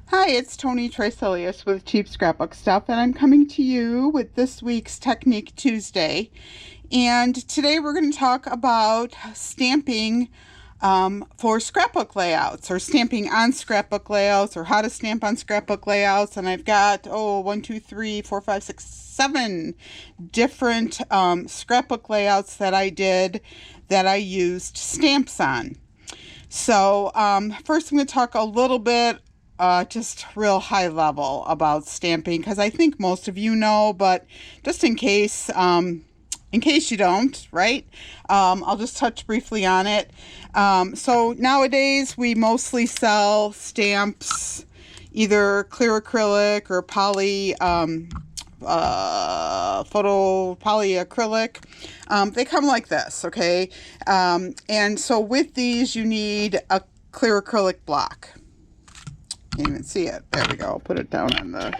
Hi, it's Tony Trisilius with Cheap Scrapbook Stuff, and I'm coming to you with this week's Technique Tuesday. And today we're going to talk about stamping for scrapbook layouts, or stamping on scrapbook layouts, or how to stamp on scrapbook layouts. And I've got, 7 different scrapbook layouts that I did that I used stamps on. So first I'm going to talk a little bit just real high level about stamping, because I think most of you know, but just in case you don't, right? I'll just touch briefly on it. So nowadays we mostly sell stamps, either clear acrylic or polyacrylic. They come like this, okay? And so with these you need a clear acrylic block. Can't even see it. There we go. I'll put it down on the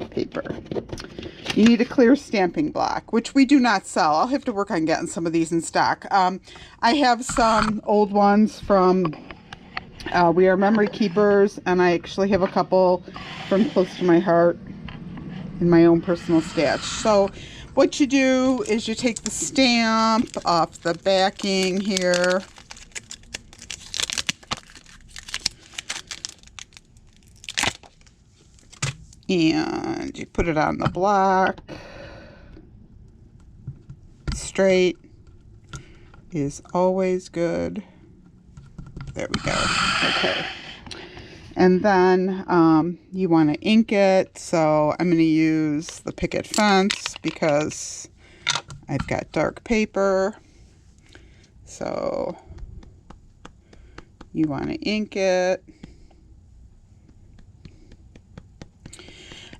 paper. You need a clear stamping block, which we do not sell. I'll have to work on getting some of these in stock. I have some old ones from We Are Memory Keepers, and I actually have a couple from Close to My Heart in my own personal stash. So what you do is you take the stamp off the backing here. And you put it on the block. Straight is always good. There we go. Okay. And then you want to ink it. So I'm going to use the picket fence because I've got dark paper. So you want to ink it.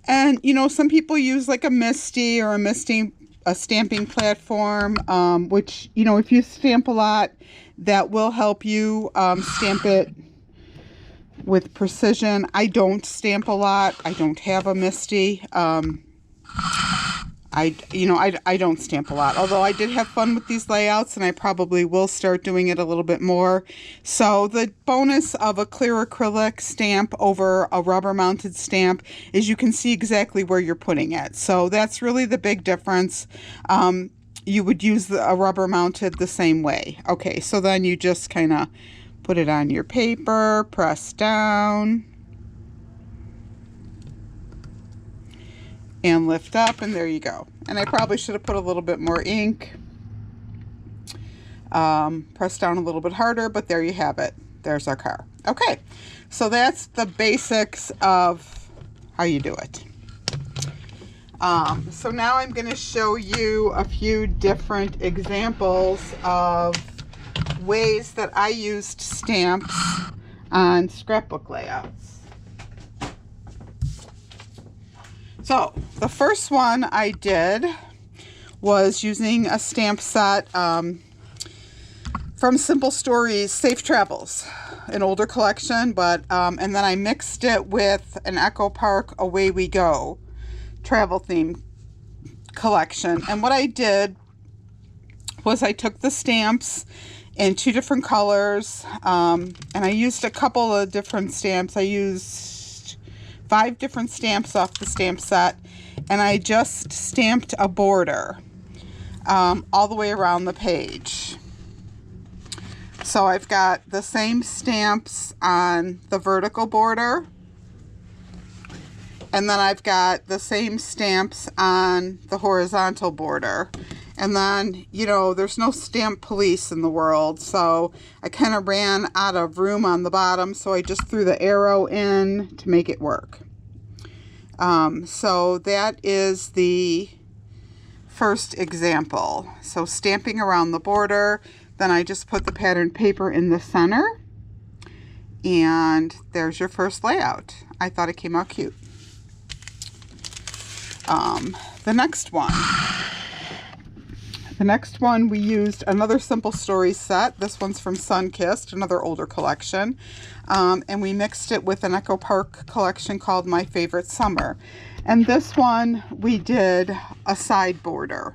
And, some people use like a Misty or a stamping platform, which, if you stamp a lot, that will help you stamp it with precision. I don't stamp a lot. I don't have a Misty. I don't stamp a lot, although I did have fun with these layouts, and I probably will start doing it a little bit more. So the bonus of a clear acrylic stamp over a rubber mounted stamp is you can see exactly where you're putting it. So that's really the big difference. You would use a rubber mounted the same way. Okay, so then you just kind of put it on your paper, press down, and lift up, and there you go. And I probably should have put a little bit more ink. Press down a little bit harder, but there you have it. There's our car. Okay, so that's the basics of how you do it. So now I'm going to show you a few different examples of ways that I used stamps on scrapbook layouts. So the first one I did was using a stamp set from Simple Stories Safe Travels, an older collection, but and then I mixed it with an Echo Park Away We Go travel theme collection. And what I did was I took the stamps in 2 different colors, and I used a couple of different stamps. I used 5 different stamps off the stamp set, and I just stamped a border all the way around the page. So I've got the same stamps on the vertical border, and then I've got the same stamps on the horizontal border. And then, there's no stamp police in the world, so I kind of ran out of room on the bottom, so I just threw the arrow in to make it work. So that is the first example. So stamping around the border, then I just put the patterned paper in the center, and there's your first layout. I thought it came out cute. The next one, we used another Simple Stories set. This one's from Sunkissed, another older collection. And we mixed it with an Echo Park collection called My Favorite Summer. And this one, we did a side border.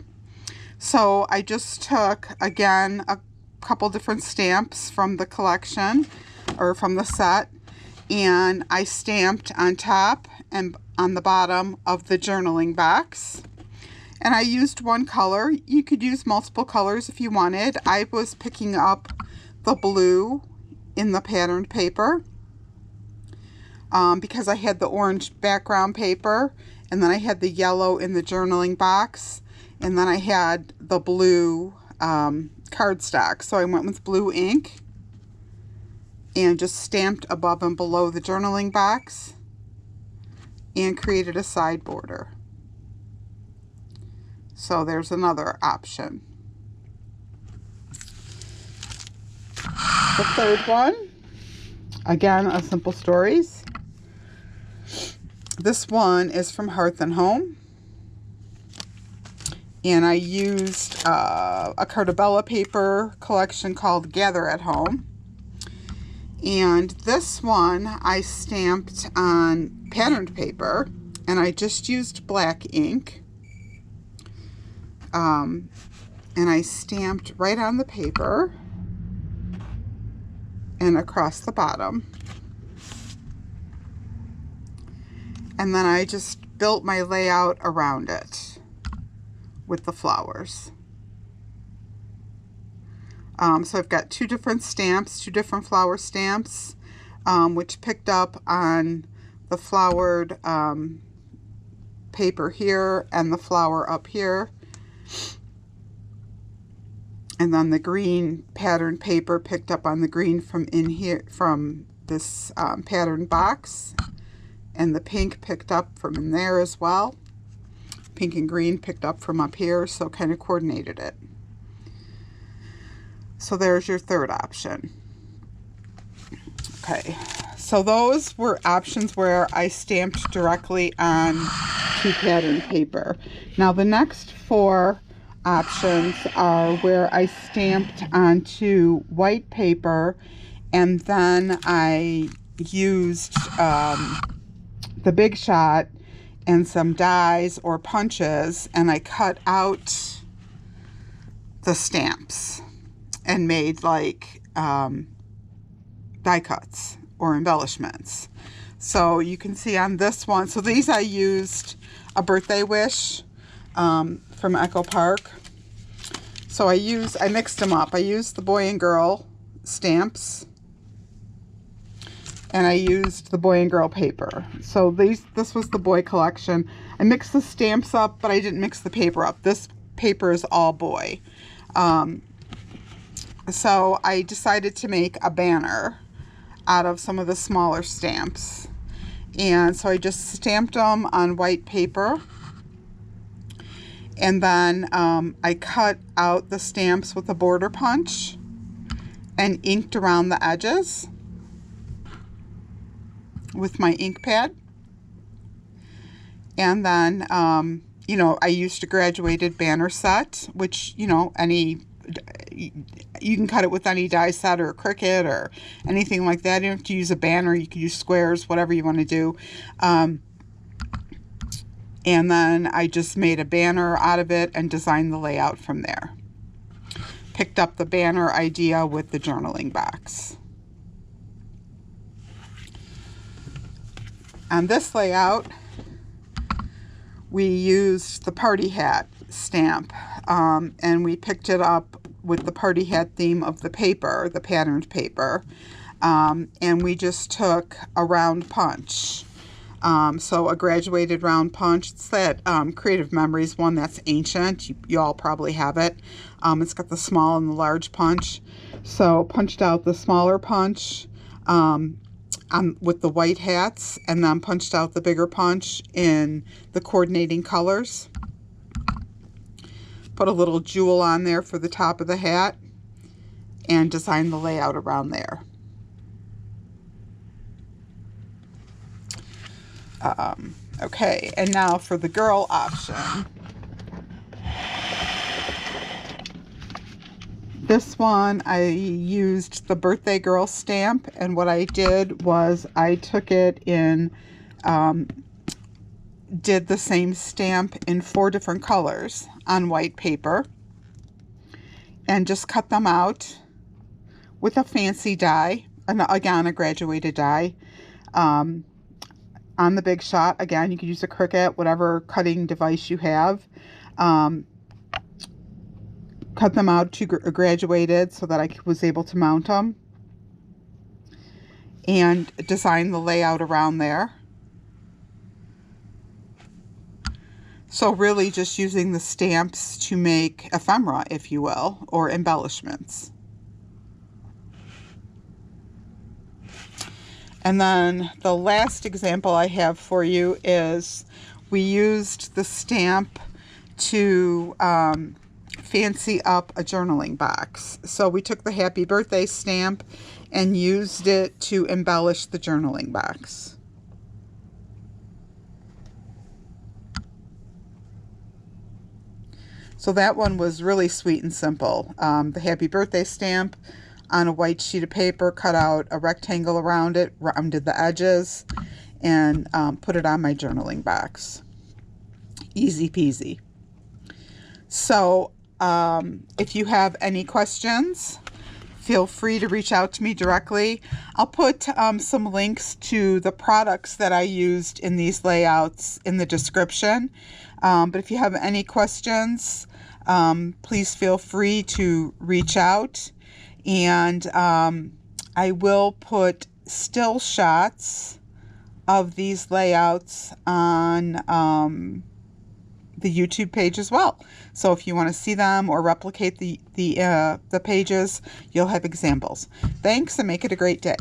So I just took, again, a couple different stamps from the collection, or from the set, and I stamped on top and on the bottom of the journaling box. And I used one color. You could use multiple colors if you wanted. I was picking up the blue in the patterned paper because I had the orange background paper, and then I had the yellow in the journaling box, and then I had the blue cardstock. So I went with blue ink and just stamped above and below the journaling box and created a side border. So there's another option. The third one, again, a Simple Stories. This one is from Hearth and Home. And I used a Carta paper collection called Gather at Home. And this one I stamped on patterned paper, and I just used black ink. And I stamped right on the paper and across the bottom. And then I just built my layout around it with the flowers. So I've got two different stamps, two different flower stamps, which picked up on the flowered paper here and the flower up here. And then the green patterned paper picked up on the green from in here, from this patterned box. And the pink picked up from in there as well. Pink and green picked up from up here, so kind of coordinated it. So there's your third option. Okay, so those were options where I stamped directly on to pattern paper. Now the next four options are where I stamped onto white paper, and then I used the Big Shot and some dies or punches, and I cut out the stamps and made like die cuts or embellishments. So you can see on this one, so these I used a birthday wish from Echo Park. So I mixed them up. I used the boy and girl stamps, and I used the boy and girl paper. So this was the boy collection. I mixed the stamps up, but I didn't mix the paper up. This paper is all boy. So I decided to make a banner out of some of the smaller stamps. And so I just stamped them on white paper. And then I cut out the stamps with a border punch and inked around the edges with my ink pad. And then, I used a graduated banner set, which, you can cut it with any die set or a Cricut or anything like that. You don't have to use a banner. You can use squares, whatever you want to do. And then I just made a banner out of it and designed the layout from there. Picked up the banner idea with the journaling box. On this layout, we used the party hat stamp, and we picked it up with the party hat theme of the paper, the patterned paper, and we just took a round punch. So a graduated round punch. It's that Creative Memories one that's ancient. You all probably have it. It's got the small and the large punch. So punched out the smaller punch with the white hats, and then punched out the bigger punch in the coordinating colors. Put a little jewel on there for the top of the hat and designed the layout around there. Okay, and now for the girl option. This one I used the birthday girl stamp, and what I did was I took it in, did the same stamp in 4 different colors on white paper and just cut them out with a fancy die, again a graduated die. on the Big Shot. Again, you can use a Cricut, whatever cutting device you have. Cut them out to graduated so that I was able to mount them and design the layout around there. So really just using the stamps to make ephemera, if you will, or embellishments. And then the last example I have for you is we used the stamp to fancy up a journaling box. So we took the happy birthday stamp and used it to embellish the journaling box. So that one was really sweet and simple. The happy birthday stamp on a white sheet of paper, cut out a rectangle around it, rounded the edges, and put it on my journaling box. Easy peasy. So if you have any questions, feel free to reach out to me directly. I'll put some links to the products that I used in these layouts in the description. But if you have any questions, please feel free to reach out. And I will put still shots of these layouts on the YouTube page as well. So if you want to see them or replicate the pages, you'll have examples. Thanks, and make it a great day.